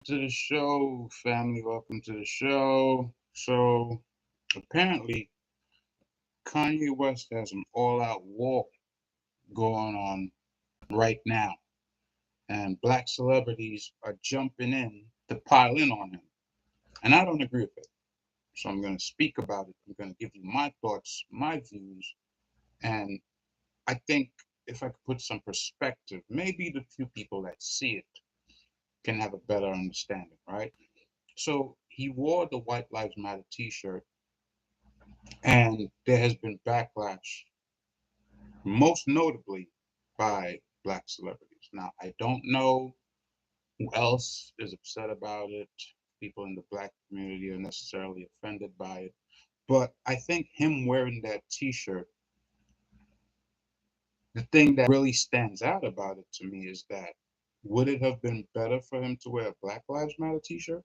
To the show, family. Welcome to the show. So, apparently, Kanye West has an all out war going on right now, and black celebrities are jumping in to pile in on him. And I don't agree with it. So, I'm going to speak about it. I'm going to give you my thoughts, my views, and I think if I could put some perspective, maybe the few people that see it can have a better understanding, right? So, he wore the White Lives Matter t shirt and there has been backlash, most notably by black celebrities. Now, I don't know who else is upset about it. People in the black community are necessarily offended by it. But I think him wearing that t shirt, the thing that really stands out about it to me is that would it have been better for him to wear a Black Lives Matter t shirt?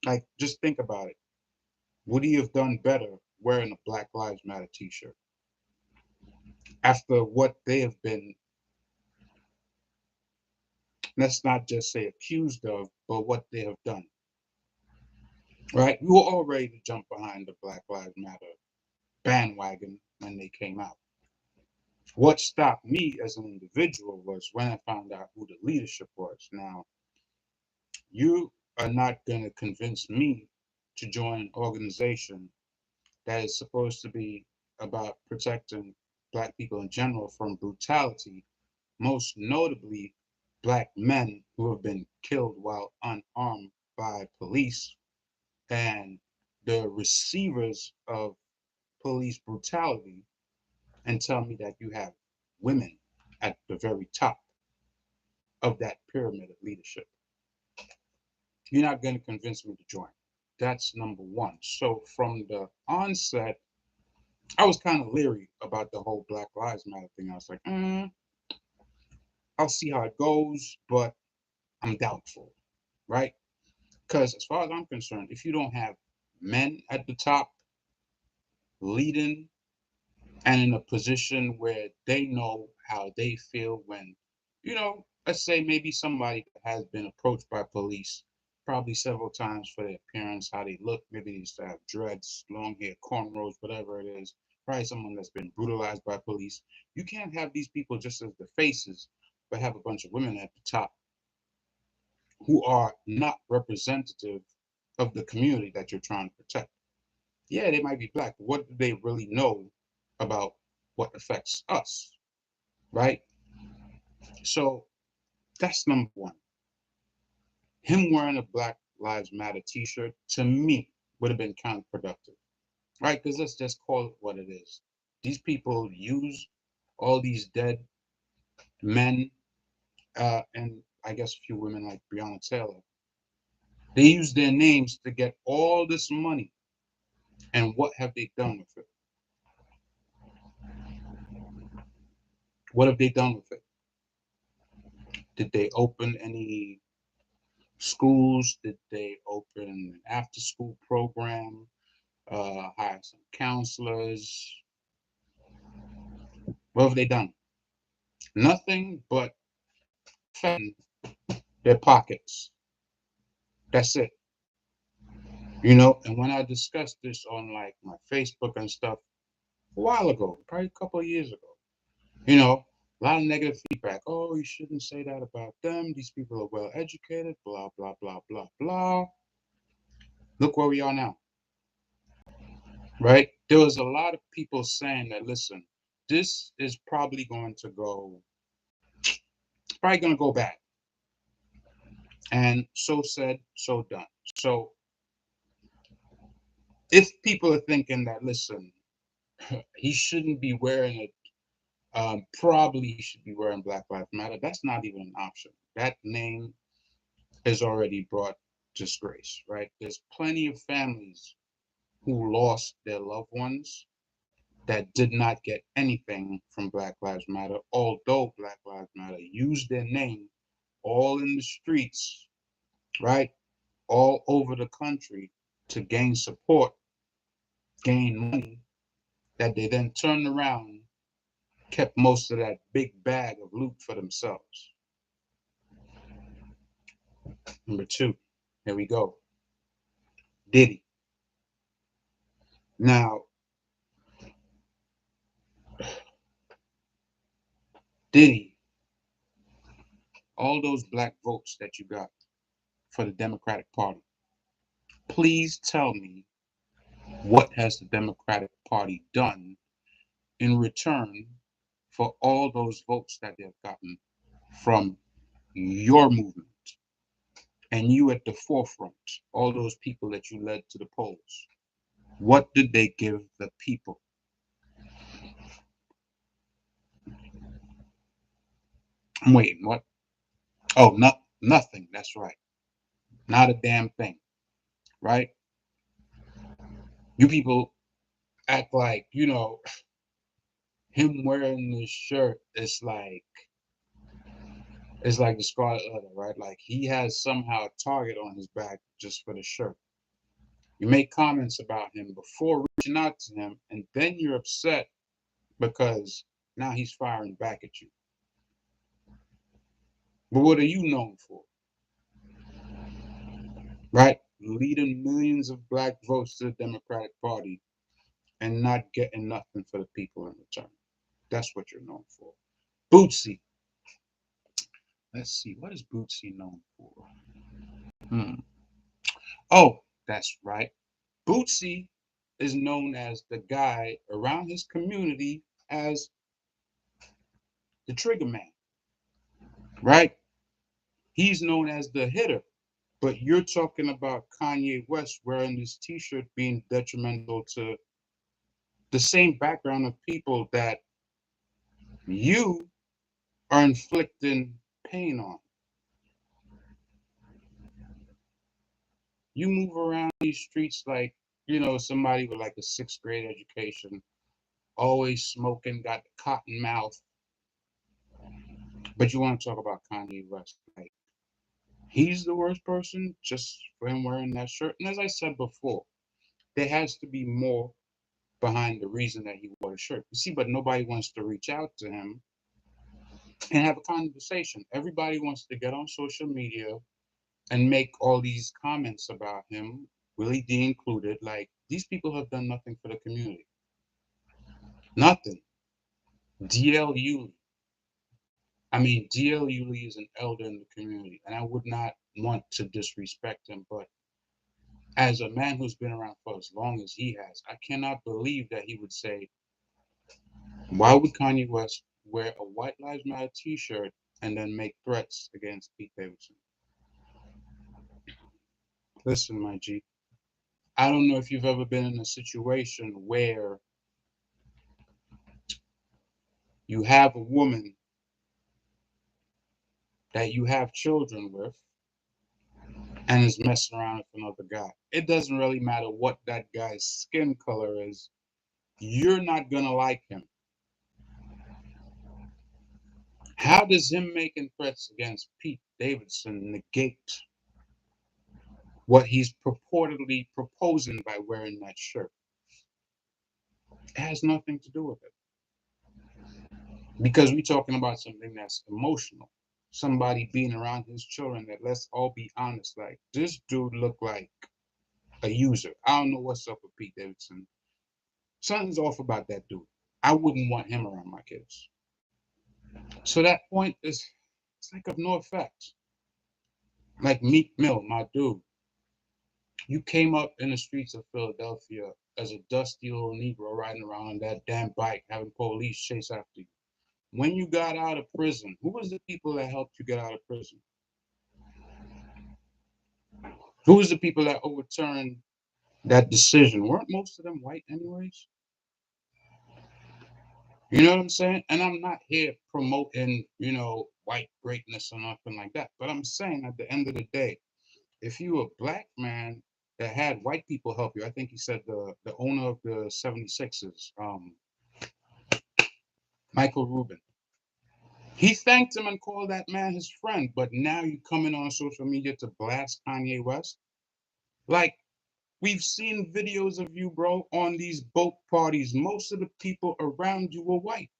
Like, just think about it. Would he have done better wearing a Black Lives Matter t shirt after what they have been, let's not just say accused of, but what they have done, right? We were all ready to jump behind the Black Lives Matter bandwagon when they came out. What stopped me as an individual was when I found out who the leadership was. Now, you are not going to convince me to join an organization that is supposed to be about protecting Black people in general from brutality, most notably Black men who have been killed while unarmed by police and the receivers of police brutality, and tell me that you have women at the very top of that pyramid of leadership. You're not going to convince me to join. That's number one. So from the onset, I was kind of leery about the whole Black Lives Matter thing. I was like, I'll see how it goes, but I'm doubtful, right? Because as far as I'm concerned, if you don't have men at the top leading and in a position where they know how they feel when, let's say maybe somebody has been approached by police probably several times for their appearance, how they look, maybe they used to have dreads, long hair, cornrows, whatever it is, probably someone that's been brutalized by police. You can't have these people just as the faces, but have a bunch of women at the top who are not representative of the community that you're trying to protect. Yeah, they might be black, but what do they really know about what affects us, right? So that's number one. Him wearing a Black Lives Matter t-shirt to me would have been counterproductive, right? Because let's just call it what it is. These people use all these dead men and I guess a few women like Breonna Taylor. They use their names to get all this money. And what have they done with it? What have they done with it? Did they open any schools? Did they open an after school program? Hire some counselors? What have they done? Nothing but fatten their pockets. That's it. And when I discussed this on like my Facebook and stuff a while ago, probably a couple of years ago, a lot of negative feedback. Oh, you shouldn't say that about them. These people are well educated, blah, blah, blah, blah, blah. Look where we are now, right? There was a lot of people saying that, listen, this is probably going to go bad. And so said, so done. So if people are thinking that, listen, he shouldn't be wearing it, probably he should be wearing Black Lives Matter, that's not even an option. That name has already brought disgrace, right? There's plenty of families who lost their loved ones that did not get anything from Black Lives Matter, although Black Lives Matter used their name all in the streets, right? All over the country to gain support, gain money, that they then turned around, kept most of that big bag of loot for themselves. Number two, here we go. Diddy. Now, Diddy, all those black votes that you got for the Democratic Party, please tell me what has the Democratic Party done in return for all those votes that they've gotten from your movement and you at the forefront, all those people that you led to the polls. What did they give the people? I'm waiting. What? Oh, nothing. That's right. Not a damn thing. Right? You people act like, him wearing this shirt is like the Scarlet Letter, right? Like he has somehow a target on his back just for the shirt. You make comments about him before reaching out to him, and then you're upset because now he's firing back at you. But what are you known for? Right? Leading millions of black votes to the Democratic Party and not getting nothing for the people in return. That's what you're known for. Bootsy. Let's see, what is Bootsy known for? Oh, that's right. Bootsy is known as the guy around his community as the trigger man, right? He's known as the hitter. But you're talking about Kanye West wearing this t-shirt being detrimental to the same background of people that you are inflicting pain on. You move around these streets like, somebody with like a sixth grade education, always smoking, got the cotton mouth. But you want to talk about Kanye West. Like, he's the worst person just for him wearing that shirt. And as I said before, there has to be more behind the reason that he wore the shirt. You see, but nobody wants to reach out to him and have a conversation. Everybody wants to get on social media and make all these comments about him, Willie D included. Like, these people have done nothing for the community. Nothing. DL Hughley. I mean, DL Hughley is an elder in the community, and I would not want to disrespect him, but as a man who's been around for as long as he has, I cannot believe that he would say, why would Kanye West wear a White Lives Matter t-shirt and then make threats against Pete Davidson? Listen, my G, I don't know if you've ever been in a situation where you have a woman that you have children with and is messing around with another guy. It doesn't really matter what that guy's skin color is. You're not going to like him. How does him making threats against Pete Davidson negate what he's purportedly proposing by wearing that shirt? It has nothing to do with it. Because we're talking about something that's emotional. Somebody being around his children that, let's all be honest, like, this dude looked like a user. I don't know what's up with Pete Davidson. Something's off about that dude. I wouldn't want him around my kids. So that point is, it's like of no effect. Like Meek Mill, my dude. You came up in the streets of Philadelphia as a dusty little Negro riding around on that damn bike, having police chase after you. When you got out of prison, who was the people that helped you get out of prison? Who was the people that overturned that decision? Weren't most of them white anyways? You know what I'm saying? And I'm not here promoting, white greatness or nothing like that. But I'm saying at the end of the day, if you a black man that had white people help you, I think he said the owner of the 76ers, Michael Rubin, he thanked him and called that man his friend. But now you coming on social media to blast Kanye West? Like, we've seen videos of you, bro, on these boat parties. Most of the people around you were white.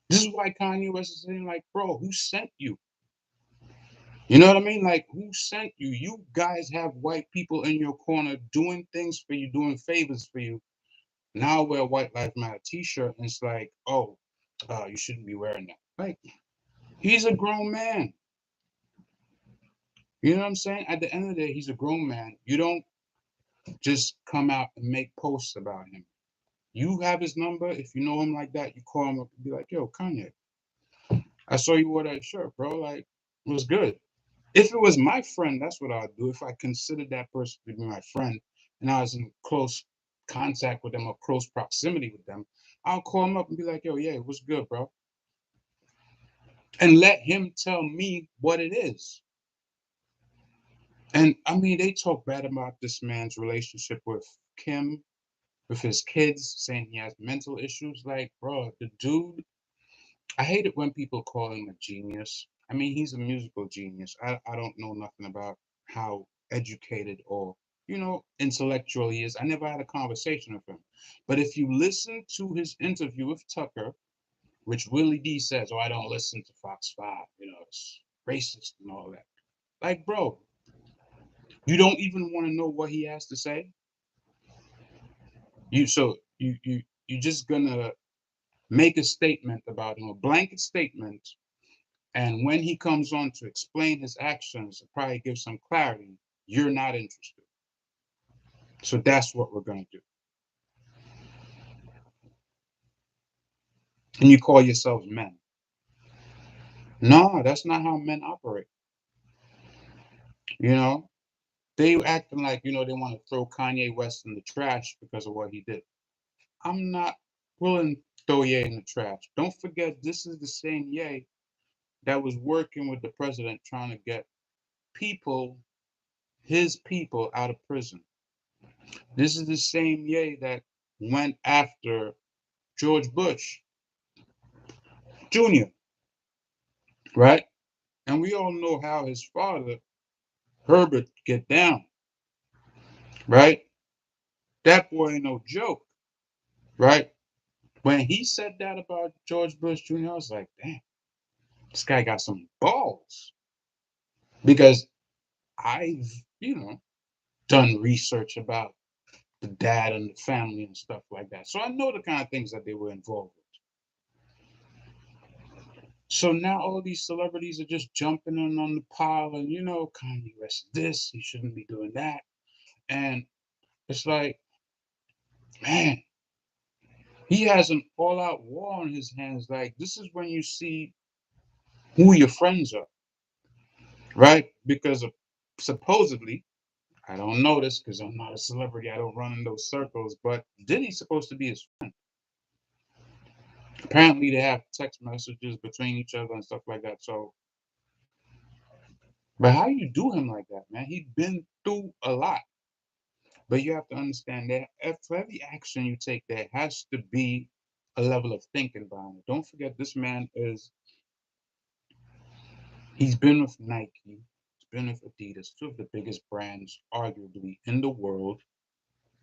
This is why Kanye West is saying, like, bro, who sent you? You know what I mean? Like, who sent you? You guys have white people in your corner doing things for you, doing favors for you. Now wear a White Lives Matter T-shirt, and it's like, oh, you shouldn't be wearing that. Like, he's a grown man. You know what I'm saying? At the end of the day, he's a grown man. You don't just come out and make posts about him. You have his number. If you know him like that, you call him up and be like, yo, Kanye, I saw you wore that shirt, bro. Like, it was good. If it was my friend, that's what I'd do. If I considered that person to be my friend and I was in close contact with them or close proximity with them, I'll call him up and be like, yo, yeah, what's good, bro? And let him tell me what it is. And I mean, they talk bad about this man's relationship with Kim, with his kids, saying he has mental issues. Like, bro, the dude, I hate it when people call him a genius. I mean, he's a musical genius. I don't know nothing about how educated or, intellectual he is. I never had a conversation with him. But if you listen to his interview with Tucker, which Willie D says, oh, I don't listen to Fox 5, it's racist and all that. Like, bro, you don't even want to know what he has to say. You just gonna make a statement about him, a blanket statement, and when he comes on to explain his actions, probably give some clarity, you're not interested. So that's what we're gonna do. And you call yourselves men. No, that's not how men operate. You know, they acting like, they want to throw Kanye West in the trash because of what he did. I'm not willing to throw Ye in the trash. Don't forget, this is the same Ye that was working with the president trying to get people, his people, out of prison. This is the same Ye that went after George Bush Jr., right? And we all know how his father, Herbert, get down, right? That boy ain't no joke, right? When he said that about George Bush Jr., I was like, damn, this guy got some balls. Because I've, done research about the dad and the family and stuff like that. So I know the kind of things that they were involved with. So now all these celebrities are just jumping in on the pile and, Kanye West this, he shouldn't be doing that. And it's like, man, he has an all out war on his hands. Like, this is when you see who your friends are, right? Because of, supposedly, I don't know this because I'm not a celebrity, I don't run in those circles, but Diddy's supposed to be his friend. Apparently, they have text messages between each other and stuff like that. So, but how you do him like that, man? He's been through a lot. But you have to understand that for every action you take, there has to be a level of thinking behind it. Don't forget, this man he's been with Nike, he's been with Adidas, two of the biggest brands, arguably, in the world,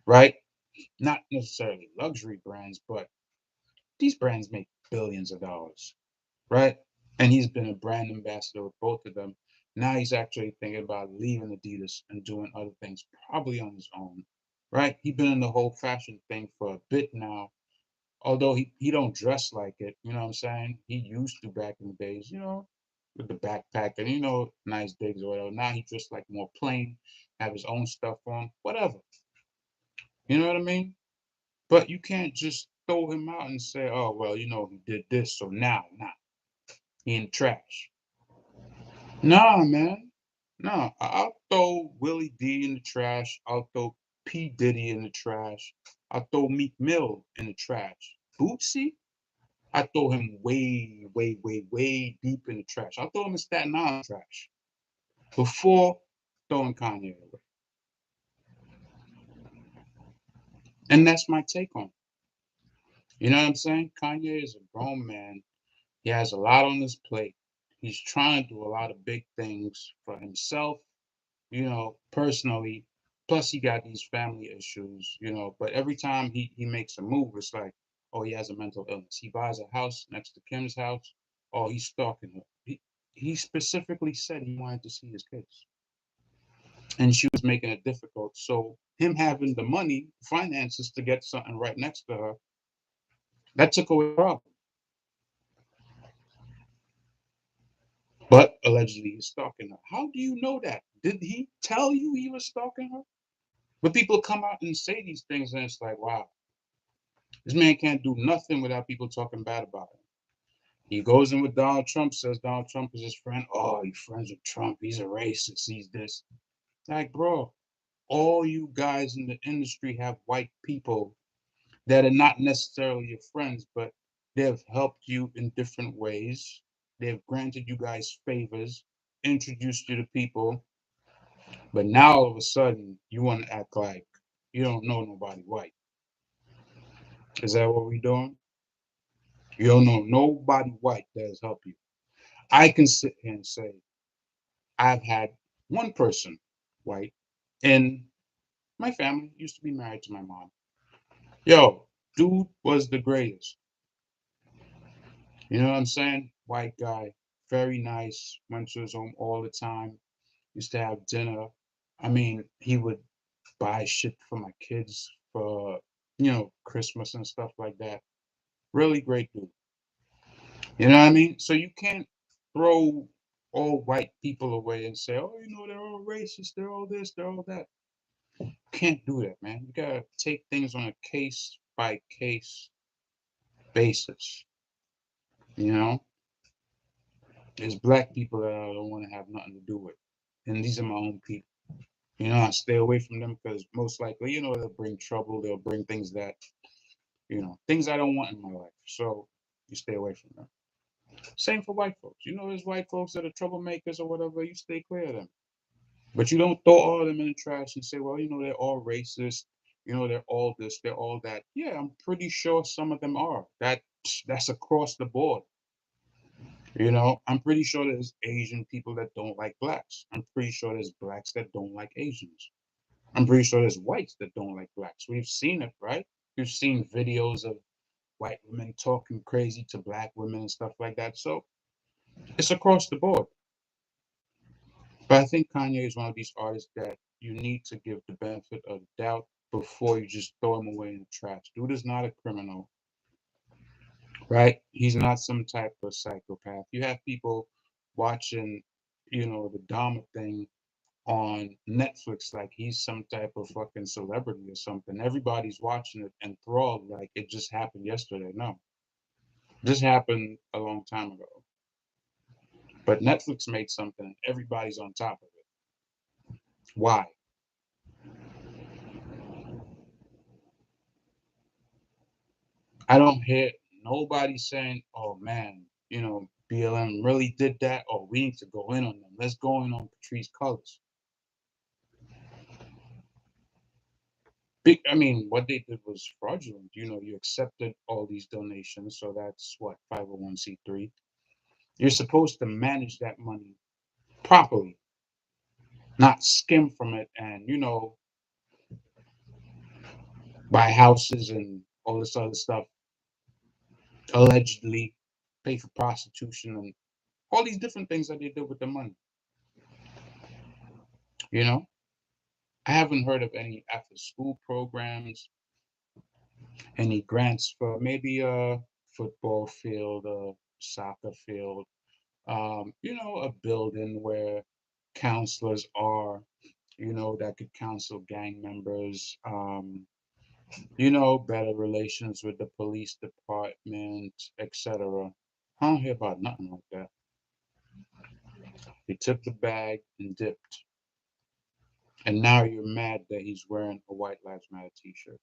right? Not necessarily luxury brands, but these brands make billions of dollars, right? And he's been a brand ambassador with both of them. Now he's actually thinking about leaving Adidas and doing other things, probably on his own, right? He's been in the whole fashion thing for a bit now, although he don't dress like it. You know what I'm saying? He used to back in the days, with the backpack and nice digs or whatever. Now he dressed like more plain, have his own stuff on, whatever. You know what I mean? But you can't just throw him out and say, "Oh well, he did this, so now, nah, he in trash." Nah, man. No, I'll throw Willie D in the trash. I'll throw P. Diddy in the trash. I'll throw Meek Mill in the trash. Bootsy, I throw him way, way, way, way deep in the trash. I'll throw him in Staten Island trash before throwing Kanye away. And that's my take on it. You know what I'm saying? Kanye is a grown man. He has a lot on his plate. He's trying to do a lot of big things for himself, personally. Plus, he got these family issues, But every time he makes a move, it's like, oh, he has a mental illness. He buys a house next to Kim's house. Oh, he's stalking her. he specifically said he wanted to see his kids, and she was making it difficult. So him having the money, finances to get something right next to her, that took away the problem. But allegedly he's stalking her. How do you know that? Did he tell you he was stalking her? But people come out and say these things, and it's like, wow, this man can't do nothing without people talking bad about him. He goes in with Donald Trump, says Donald Trump is his friend. Oh, he's friends with Trump. He's a racist. He's this. Like, bro, all you guys in the industry have white people that are not necessarily your friends, but they've helped you in different ways. They've granted you guys favors, introduced you to people, but now all of a sudden you want to act like you don't know nobody white. Is that what we're doing? You don't know nobody white that has helped you. I can sit here and say I've had one person white in my family used to be married to my mom. Yo, dude was the greatest. You know what I'm saying? White guy, very nice, went to his home all the time, used to have dinner. I mean, he would buy shit for my kids for, Christmas and stuff like that. Really great dude. You know what I mean? So you can't throw all white people away and say, oh, they're all racist, they're all this, they're all that. Can't do that, man. You gotta take things on a case by case basis. You know, there's black people that I don't want to have nothing to do with, and these are my own people. I stay away from them because most likely, they'll bring trouble. They'll bring things that, things I don't want in my life. So you stay away from them. Same for white folks. There's white folks that are troublemakers or whatever. You stay clear of them. But you don't throw all of them in the trash and say, well, they're all racist. They're all this, they're all that. Yeah, I'm pretty sure some of them are. That's across the board. I'm pretty sure there's Asian people that don't like blacks. I'm pretty sure there's blacks that don't like Asians. I'm pretty sure there's whites that don't like blacks. We've seen it, right? We've seen videos of white women talking crazy to black women and stuff like that. So it's across the board. But I think Kanye is one of these artists that you need to give the benefit of the doubt before you just throw him away in the trash. Dude is not a criminal, right? He's not some type of psychopath. You have people watching, the Dahmer thing on Netflix like he's some type of fucking celebrity or something. Everybody's watching it enthralled like it just happened yesterday. No, this happened a long time ago. But Netflix made something, everybody's on top of it. Why? I don't hear nobody saying, oh man, BLM really did that, or we need to go in on them. Let's go in on Patrice Colors. I mean, what they did was fraudulent. You accepted all these donations, so that's what, 501c3. You're supposed to manage that money properly, not skim from it and, buy houses and all this other stuff, allegedly pay for prostitution and all these different things that they did with the money. You know, I haven't heard of any after school programs, any grants for maybe a football field, a soccer field, a building where counselors are, that could counsel gang members, better relations with the police department, etc. I don't hear about nothing like that. He took the bag and dipped. And now you're mad that he's wearing a White Lives Matter t-shirt.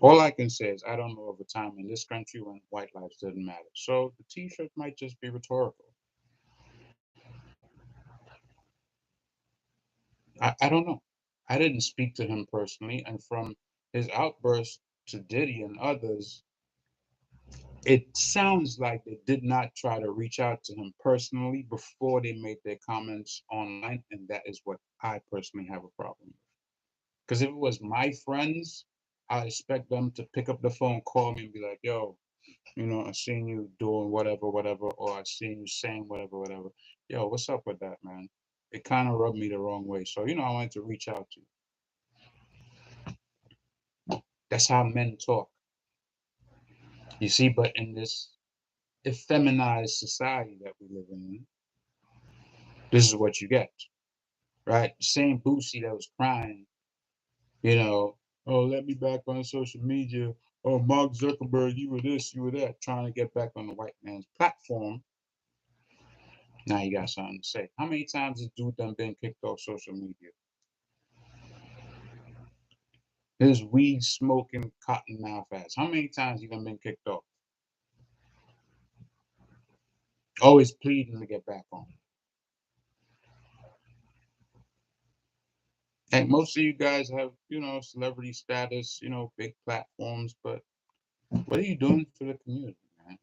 All I can say is I don't know of a time in this country when white lives didn't matter. So the t-shirt might just be rhetorical. I don't know. I didn't speak to him personally, and from his outburst to Diddy and others, it sounds like they did not try to reach out to him personally before they made their comments online, and that is what I personally have a problem with. Because if it was my friends, I expect them to pick up the phone, call me, and be like, "Yo, I seen you doing whatever, whatever, or I seen you saying whatever, whatever. Yo, what's up with that, man? It kind of rubbed me the wrong way. So, I wanted to reach out to you. That's how men talk. You see, but in this effeminized society that we live in, this is what you get, right? Same Boosie that was crying, you know, oh, let me back on social media. Oh, Mark Zuckerberg, you were this, you were that, trying to get back on the white man's platform. Now you got something to say. How many times has dude done been kicked off social media? His weed smoking cotton mouth ass. How many times he done been kicked off? Always pleading to get back on. And most of you guys have, celebrity status, big platforms, but what are you doing for the community, man?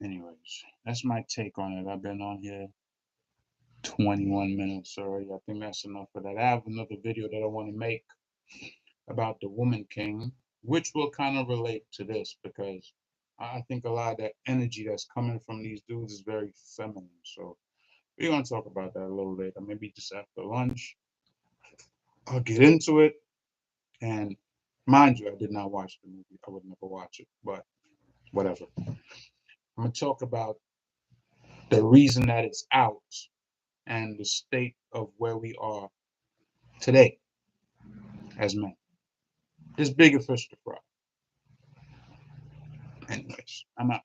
Anyways, that's my take on it. I've been on here 21 minutes already. I think that's enough for that. I have another video that I want to make about the Woman King, which will kind of relate to this because I think a lot of that energy that's coming from these dudes is very feminine. So we're going to talk about that a little later, maybe just after lunch. I'll get into it. And mind you, I did not watch the movie. I would never watch it, but whatever. I'm going to talk about the reason that it's out and the state of where we are today as men. There's bigger fish to fry. Anyways, I'm out.